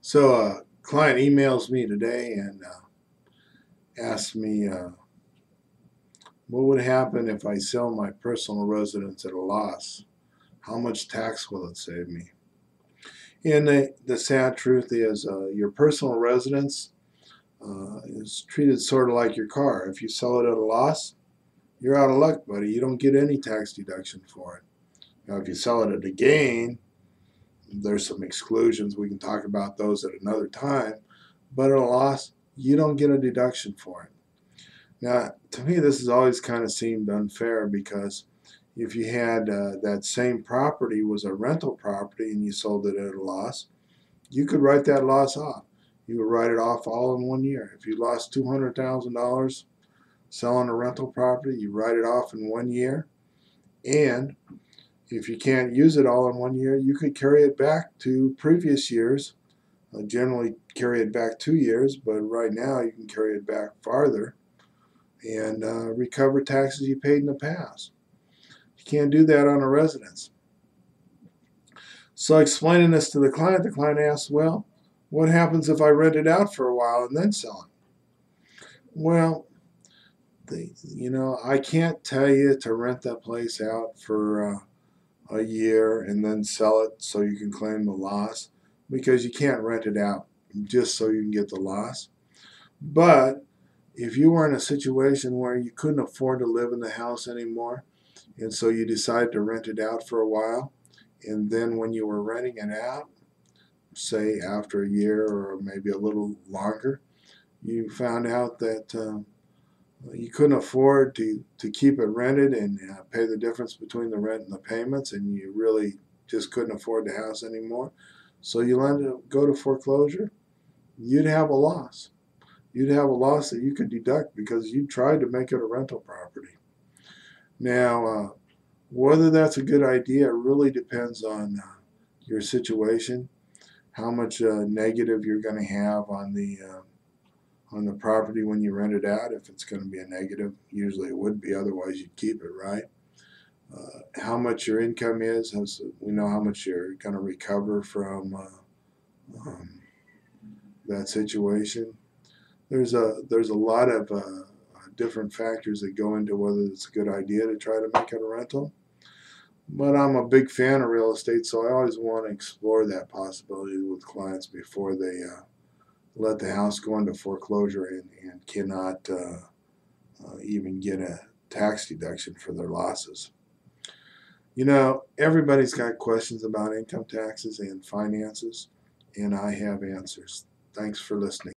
So a client emails me today and asks me what would happen if I sell my personal residence at a loss? How much tax will it save me? And the sad truth is your personal residence is treated sort of like your car. If you sell it at a loss, you're out of luck, buddy. You don't get any tax deduction for it. Now, if you sell it at a gain, there's some exclusions. We can talk about those at another time. But at a loss, you don't get a deduction for it. Now, to me, this has always kind of seemed unfair because if you had that same property was a rental property and you sold it at a loss, you could write that loss off. You would write it off all in 1 year. If you lost $200,000 selling a rental property, you write it off in 1 year. And if you can't use it all in 1 year, you could carry it back to previous years. Generally carry it back 2 years, but right now you can carry it back farther and recover taxes you paid in the past. You can't do that on a residence. So explaining this to the client asks, well, what happens if I rent it out for a while and then sell it? Well, I can't tell you to rent that place out for a year and then sell it so you can claim the loss, because you can't rent it out just so you can get the loss. But if you were in a situation where you couldn't afford to live in the house anymore, and so you decided to rent it out for a while, and then when you were renting it out, say after a year or maybe a little longer, you found out that you couldn't afford to keep it rented and pay the difference between the rent and the payments, and you really just couldn't afford the house anymore, so you let it go to foreclosure, you'd have a loss. You'd have a loss that you could deduct because you tried to make it a rental property. Now, whether that's a good idea really depends on your situation, how much negative you're going to have on the property when you rent it out. If it's going to be a negative, usually it would be, otherwise you'd keep it, right? How much your income is, as we know how much you're going to recover from that situation. There's a lot of different factors that go into whether it's a good idea to try to make it a rental. But I'm a big fan of real estate, so I always want to explore that possibility with clients before they let the house go into foreclosure and cannot even get a tax deduction for their losses. Everybody's got questions about income taxes and finances, and I have answers. Thanks for listening.